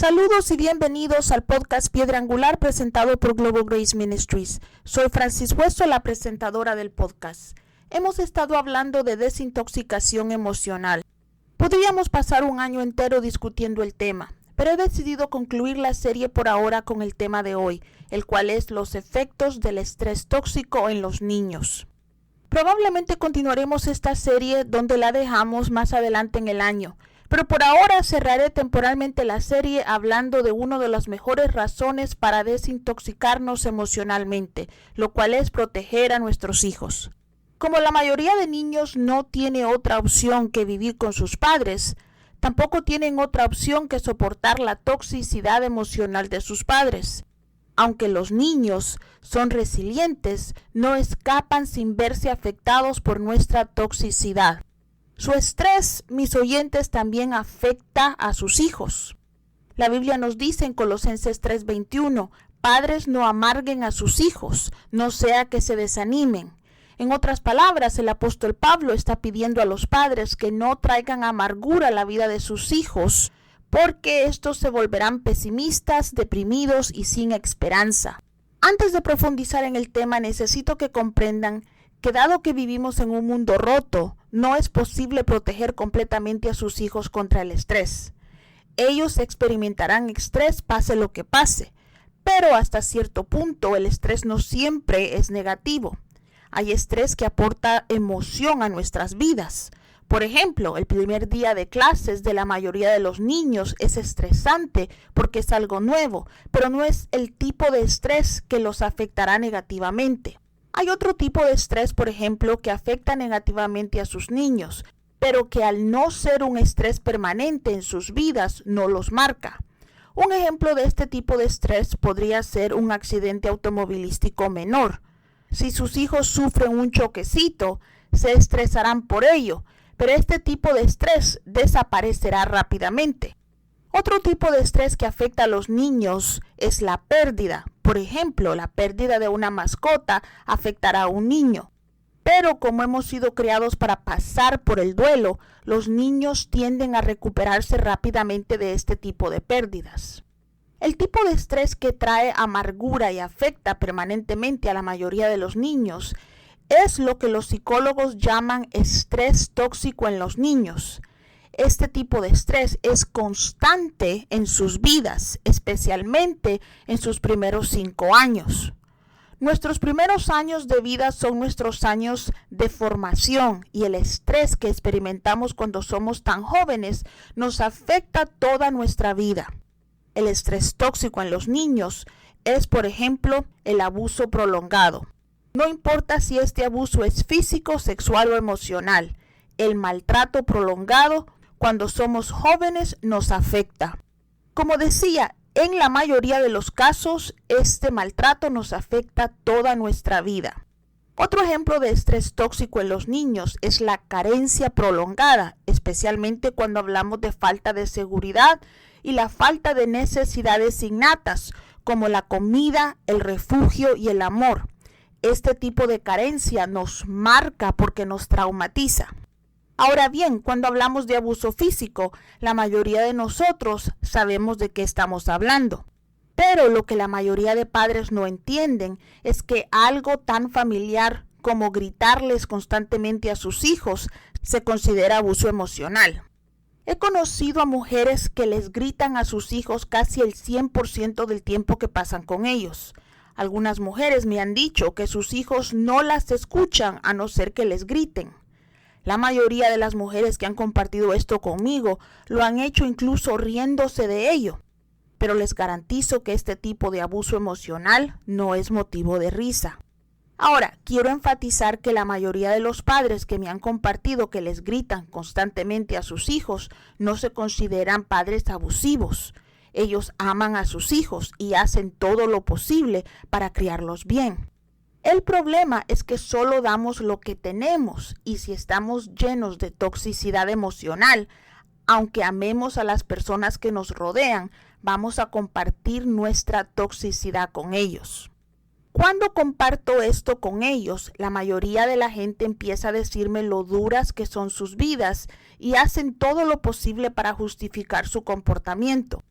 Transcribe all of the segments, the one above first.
Saludos y bienvenidos al podcast Piedra Angular presentado por Global Grace Ministries. Soy Francis Hueso, la presentadora del podcast. Hemos estado hablando de desintoxicación emocional. Podríamos pasar un año entero discutiendo el tema, pero he decidido concluir la serie por ahora con el tema de hoy, el cual es los efectos del estrés tóxico en los niños. Probablemente continuaremos esta serie donde la dejamos más adelante en el año. Pero por ahora cerraré temporalmente la serie hablando de una de las mejores razones para desintoxicarnos emocionalmente, lo cual es proteger a nuestros hijos. Como la mayoría de niños no tiene otra opción que vivir con sus padres, tampoco tienen otra opción que soportar la toxicidad emocional de sus padres. Aunque los niños son resilientes, no escapan sin verse afectados por nuestra toxicidad. Su estrés, mis oyentes, también afecta a sus hijos. La Biblia nos dice en Colosenses 3:21, padres no amarguen a sus hijos, no sea que se desanimen. En otras palabras, el apóstol Pablo está pidiendo a los padres que no traigan amargura a la vida de sus hijos, porque estos se volverán pesimistas, deprimidos y sin esperanza. Antes de profundizar en el tema, necesito que comprendan que dado que vivimos en un mundo roto, no es posible proteger completamente a sus hijos contra el estrés. Ellos experimentarán estrés pase lo que pase, pero hasta cierto punto el estrés no siempre es negativo. Hay estrés que aporta emoción a nuestras vidas. Por ejemplo, el primer día de clases de la mayoría de los niños es estresante porque es algo nuevo, pero no es el tipo de estrés que los afectará negativamente. Hay otro tipo de estrés, por ejemplo, que afecta negativamente a sus niños, pero que al no ser un estrés permanente en sus vidas, no los marca. Un ejemplo de este tipo de estrés podría ser un accidente automovilístico menor. Si sus hijos sufren un choquecito, se estresarán por ello, pero este tipo de estrés desaparecerá rápidamente. Otro tipo de estrés que afecta a los niños es la pérdida. Por ejemplo, la pérdida de una mascota afectará a un niño. Pero como hemos sido creados para pasar por el duelo, los niños tienden a recuperarse rápidamente de este tipo de pérdidas. El tipo de estrés que trae amargura y afecta permanentemente a la mayoría de los niños es lo que los psicólogos llaman estrés tóxico en los niños. Este tipo de estrés es constante en sus vidas, especialmente en sus primeros 5 años. Nuestros primeros años de vida son nuestros años de formación y el estrés que experimentamos cuando somos tan jóvenes nos afecta toda nuestra vida. El estrés tóxico en los niños es, por ejemplo, el abuso prolongado. No importa si este abuso es físico, sexual o emocional, el maltrato prolongado cuando somos jóvenes nos afecta. Como decía, en la mayoría de los casos, este maltrato nos afecta toda nuestra vida. Otro ejemplo de estrés tóxico en los niños es la carencia prolongada, especialmente cuando hablamos de falta de seguridad y la falta de necesidades innatas, como la comida, el refugio y el amor. Este tipo de carencia nos marca porque nos traumatiza. Ahora bien, cuando hablamos de abuso físico, la mayoría de nosotros sabemos de qué estamos hablando. Pero lo que la mayoría de padres no entienden es que algo tan familiar como gritarles constantemente a sus hijos se considera abuso emocional. He conocido a mujeres que les gritan a sus hijos casi el 100% del tiempo que pasan con ellos. Algunas mujeres me han dicho que sus hijos no las escuchan a no ser que les griten. La mayoría de las mujeres que han compartido esto conmigo lo han hecho incluso riéndose de ello. Pero les garantizo que este tipo de abuso emocional no es motivo de risa. Ahora, quiero enfatizar que la mayoría de los padres que me han compartido que les gritan constantemente a sus hijos no se consideran padres abusivos. Ellos aman a sus hijos y hacen todo lo posible para criarlos bien. El problema es que solo damos lo que tenemos y si estamos llenos de toxicidad emocional, Aunque amemos a las personas que nos rodean, vamos a compartir nuestra toxicidad con ellos. Cuando comparto esto con ellos, la mayoría de la gente empieza a decirme lo duras que son sus vidas y hacen todo lo posible para justificar su comportamiento.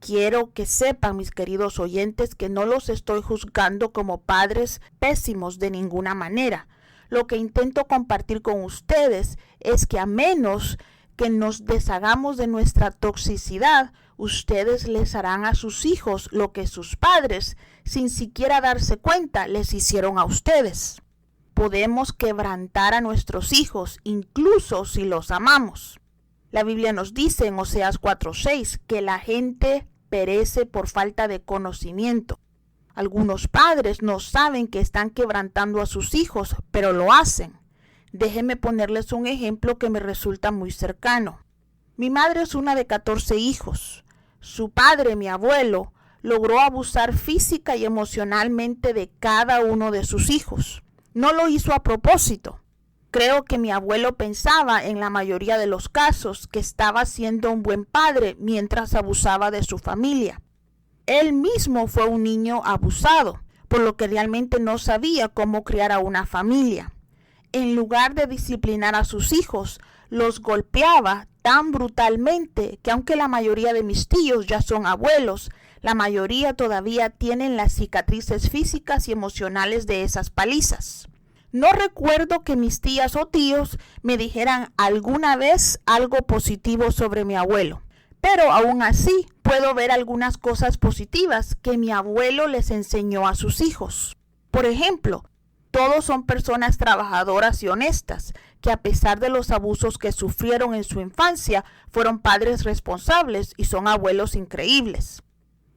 Quiero que sepan, mis queridos oyentes, que no los estoy juzgando como padres pésimos de ninguna manera. Lo que intento compartir con ustedes es que a menos que nos deshagamos de nuestra toxicidad, ustedes les harán a sus hijos lo que sus padres, sin siquiera darse cuenta, les hicieron a ustedes. Podemos quebrantar a nuestros hijos, incluso si los amamos. La Biblia nos dice en Oseas 4:6 que la gente perece por falta de conocimiento. Algunos padres no saben que están quebrantando a sus hijos, pero lo hacen. Déjenme ponerles un ejemplo que me resulta muy cercano. Mi madre es una de 14 hijos. Su padre, mi abuelo, logró abusar física y emocionalmente de cada uno de sus hijos. No lo hizo a propósito. Creo que mi abuelo pensaba en la mayoría de los casos que estaba siendo un buen padre mientras abusaba de su familia. Él mismo fue un niño abusado, por lo que realmente no sabía cómo criar a una familia. En lugar de disciplinar a sus hijos, los golpeaba tan brutalmente que aunque la mayoría de mis tíos ya son abuelos, la mayoría todavía tienen las cicatrices físicas y emocionales de esas palizas. No recuerdo que mis tías o tíos me dijeran alguna vez algo positivo sobre mi abuelo, pero aún así puedo ver algunas cosas positivas que mi abuelo les enseñó a sus hijos. Por ejemplo, todos son personas trabajadoras y honestas, que a pesar de los abusos que sufrieron en su infancia, fueron padres responsables y son abuelos increíbles.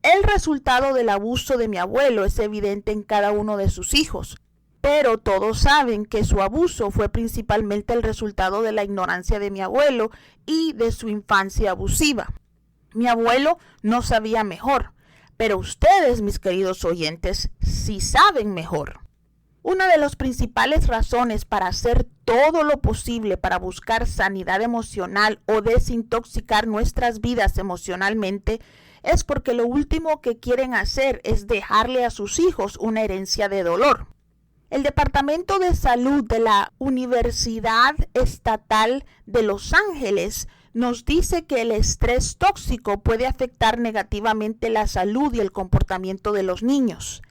El resultado del abuso de mi abuelo es evidente en cada uno de sus hijos, pero todos saben que su abuso fue principalmente el resultado de la ignorancia de mi abuelo y de su infancia abusiva. Mi abuelo no sabía mejor, pero ustedes, mis queridos oyentes, sí saben mejor. Una de las principales razones para hacer todo lo posible para buscar sanidad emocional o desintoxicar nuestras vidas emocionalmente es porque lo último que quieren hacer es dejarle a sus hijos una herencia de dolor. El Departamento de Salud de la Universidad Estatal de Los Ángeles nos dice que el estrés tóxico puede afectar negativamente la salud y el comportamiento de los niños.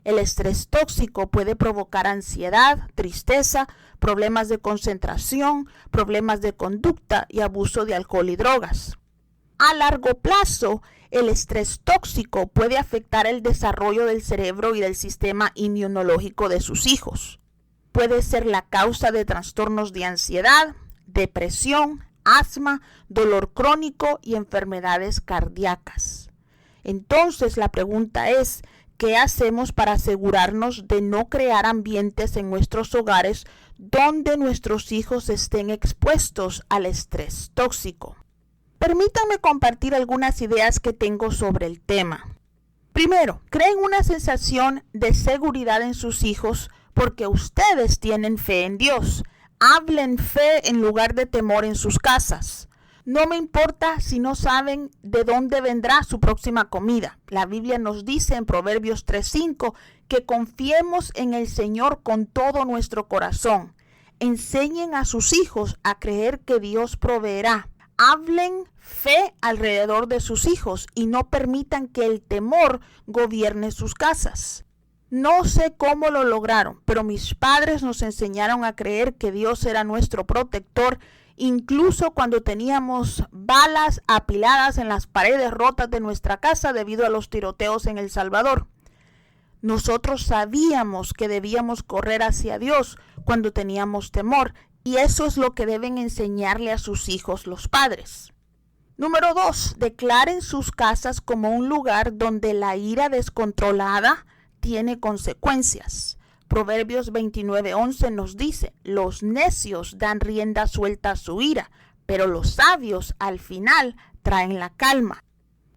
El estrés tóxico puede provocar ansiedad, tristeza, problemas de concentración, problemas de conducta y abuso de alcohol y drogas. A largo plazo, el estrés tóxico puede afectar el desarrollo del cerebro y del sistema inmunológico de sus hijos. Puede ser la causa de trastornos de ansiedad, depresión, asma, dolor crónico y enfermedades cardíacas. Entonces, la pregunta es, ¿qué hacemos para asegurarnos de no crear ambientes en nuestros hogares donde nuestros hijos estén expuestos al estrés tóxico? Permítanme compartir algunas ideas que tengo sobre el tema. Primero, creen una sensación de seguridad en sus hijos porque ustedes tienen fe en Dios. Hablen fe en lugar de temor en sus casas. No me importa si no saben de dónde vendrá su próxima comida. La Biblia nos dice en Proverbios 3:5 que confiemos en el Señor con todo nuestro corazón. Enseñen a sus hijos a creer que Dios proveerá. Hablen fe alrededor de sus hijos y no permitan que el temor gobierne sus casas. No sé cómo lo lograron, pero mis padres nos enseñaron a creer que Dios era nuestro protector, incluso cuando teníamos balas apiladas en las paredes rotas de nuestra casa debido a los tiroteos en El Salvador. Nosotros sabíamos que debíamos correr hacia Dios cuando teníamos temor, y eso es lo que deben enseñarle a sus hijos los padres. Número 2. Declaren sus casas como un lugar donde la ira descontrolada tiene consecuencias. Proverbios 29:11 nos dice, los necios dan rienda suelta a su ira, pero los sabios al final traen la calma.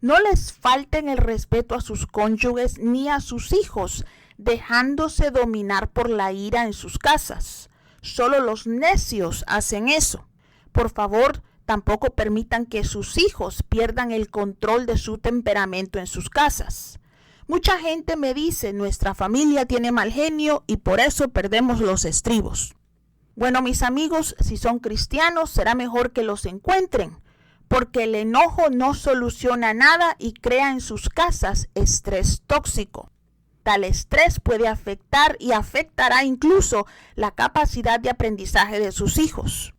No les falten el respeto a sus cónyuges ni a sus hijos, dejándose dominar por la ira en sus casas. Solo los necios hacen eso. Por favor, Tampoco permitan que sus hijos pierdan el control de su temperamento en sus casas. Mucha gente me dice, nuestra familia tiene mal genio y por eso perdemos los estribos. Bueno, mis amigos, si son cristianos, será mejor que los encuentren, porque el enojo no soluciona nada y crea en sus casas estrés tóxico. Tal estrés puede afectar y afectará incluso la capacidad de aprendizaje de sus hijos.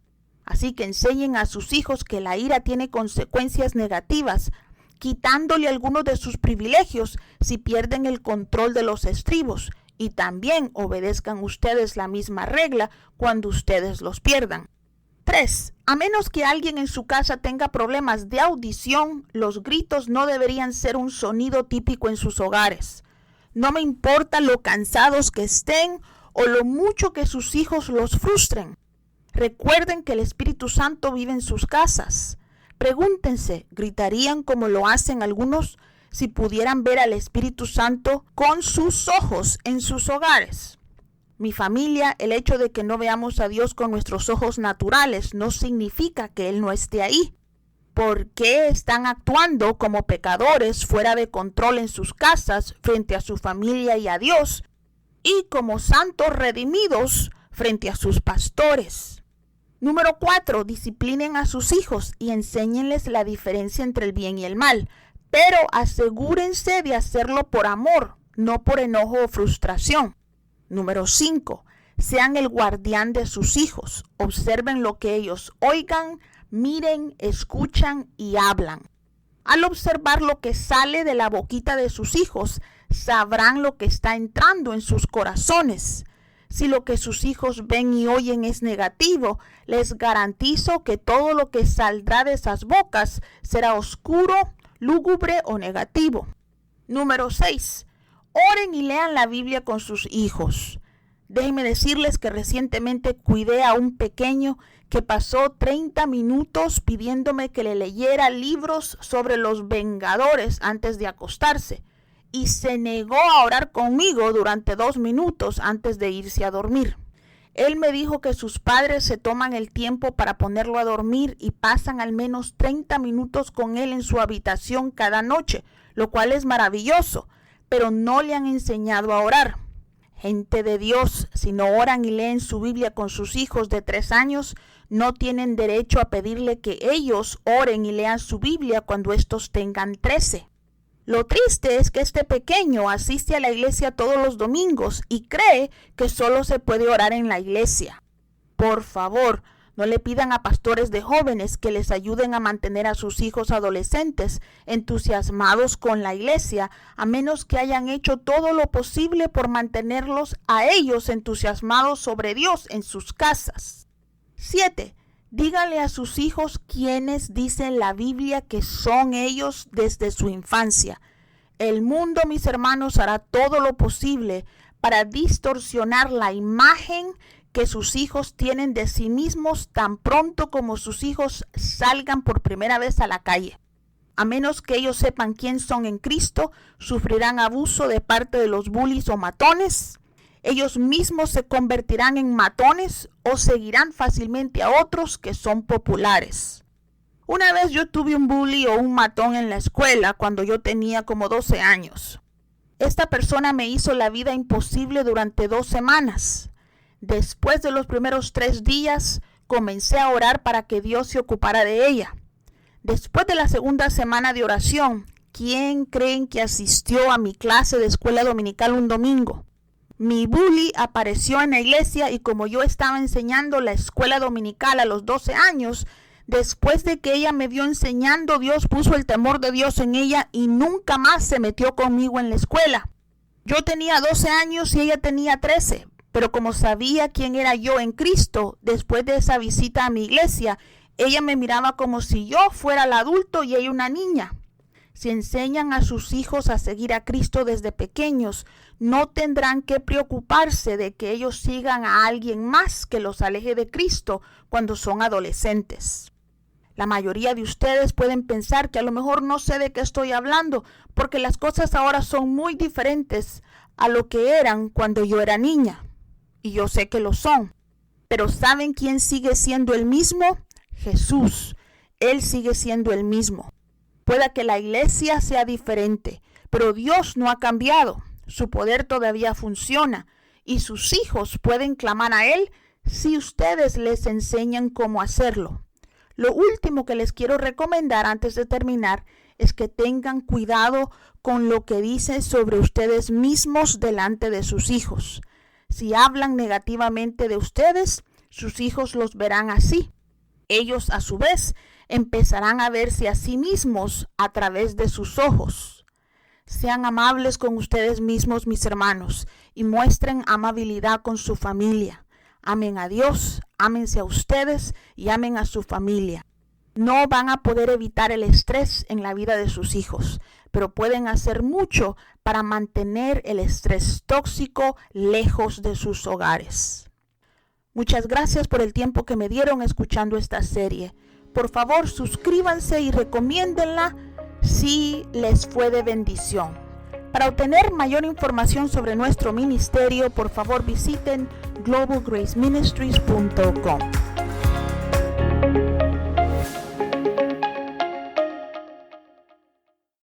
Así que enseñen a sus hijos que la ira tiene consecuencias negativas, quitándole algunos de sus privilegios si pierden el control de los estribos, y también obedezcan ustedes la misma regla cuando ustedes los pierdan. 3. A menos que alguien en su casa tenga problemas de audición, los gritos no deberían ser un sonido típico en sus hogares. No me importa lo cansados que estén o lo mucho que sus hijos los frustren. Recuerden que el Espíritu Santo vive en sus casas. Pregúntense, ¿gritarían como lo hacen algunos si pudieran ver al Espíritu Santo con sus ojos en sus hogares? Mi familia, el hecho de que no veamos a Dios con nuestros ojos naturales no significa que Él no esté ahí. ¿Por qué están actuando como pecadores fuera de control en sus casas frente a su familia y a Dios, y como santos redimidos frente a sus pastores? Número 4. Disciplinen a sus hijos y enséñenles la diferencia entre el bien y el mal, pero asegúrense de hacerlo por amor, no por enojo o frustración. Número 5. Sean el guardián de sus hijos. Observen lo que ellos oigan, miren, escuchan y hablan. Al observar lo que sale de la boquita de sus hijos, sabrán lo que está entrando en sus corazones. Si lo que sus hijos ven y oyen es negativo, les garantizo que todo lo que saldrá de esas bocas será oscuro, lúgubre o negativo. Número 6. Oren y lean la Biblia con sus hijos. Déjenme decirles que recientemente cuidé a un pequeño que pasó 30 minutos pidiéndome que le leyera libros sobre los Vengadores antes de acostarse, y se negó a orar conmigo durante 2 minutos antes de irse a dormir. Él me dijo que sus padres se toman el tiempo para ponerlo a dormir y pasan al menos 30 minutos con él en su habitación cada noche, lo cual es maravilloso, pero no le han enseñado a orar. Gente de Dios, si no oran y leen su Biblia con sus hijos de 3 años, no tienen derecho a pedirle que ellos oren y lean su Biblia cuando estos tengan 13. Lo triste es que este pequeño asiste a la iglesia todos los domingos y cree que solo se puede orar en la iglesia. Por favor, no le pidan a pastores de jóvenes que les ayuden a mantener a sus hijos adolescentes entusiasmados con la iglesia, a menos que hayan hecho todo lo posible por mantenerlos a ellos entusiasmados sobre Dios en sus casas. 7. Díganle a sus hijos quiénes dicen la Biblia que son ellos desde su infancia. El mundo, mis hermanos, hará todo lo posible para distorsionar la imagen que sus hijos tienen de sí mismos tan pronto como sus hijos salgan por primera vez a la calle. A menos que ellos sepan quién son en Cristo, sufrirán abuso de parte de los bullies o matones. Ellos mismos se convertirán en matones o seguirán fácilmente a otros que son populares. Una vez yo tuve un bully o un matón en la escuela cuando yo tenía como 12 años. Esta persona me hizo la vida imposible durante 2 semanas. Después de los primeros 3 días, comencé a orar para que Dios se ocupara de ella. Después de la segunda semana de oración, ¿quién creen que asistió a mi clase de escuela dominical un domingo? Mi bully apareció en la iglesia y como yo estaba enseñando la escuela dominical a los 12 años, después de que ella me vio enseñando, Dios puso el temor de Dios en ella y nunca más se metió conmigo en la escuela. Yo tenía 12 años y ella tenía 13, pero como sabía quién era yo en Cristo, después de esa visita a mi iglesia, ella me miraba como si yo fuera el adulto y ella una niña. Si enseñan a sus hijos a seguir a Cristo desde pequeños, no tendrán que preocuparse de que ellos sigan a alguien más que los aleje de Cristo cuando son adolescentes. La mayoría de ustedes pueden pensar que a lo mejor no sé de qué estoy hablando, porque las cosas ahora son muy diferentes a lo que eran cuando yo era niña. Y yo sé que lo son. Pero ¿saben quién sigue siendo el mismo? Jesús. Él sigue siendo el mismo. Pueda que la iglesia sea diferente, pero Dios no ha cambiado. Su poder todavía funciona y sus hijos pueden clamar a Él si ustedes les enseñan cómo hacerlo. Lo último que les quiero recomendar antes de terminar es que tengan cuidado con lo que dicen sobre ustedes mismos delante de sus hijos. Si hablan negativamente de ustedes, sus hijos los verán así. Ellos, a su vez, empezarán a verse a sí mismos a través de sus ojos. Sean amables con ustedes mismos, mis hermanos, y muestren amabilidad con su familia. Amen a Dios, ámense a ustedes y amen a su familia. No van a poder evitar el estrés en la vida de sus hijos, pero pueden hacer mucho para mantener el estrés tóxico lejos de sus hogares. Muchas gracias por el tiempo que me dieron escuchando esta serie. Por favor, suscríbanse y recomiéndenla si les fue de bendición. Para obtener mayor información sobre nuestro ministerio, por favor visiten globalgraceministries.com.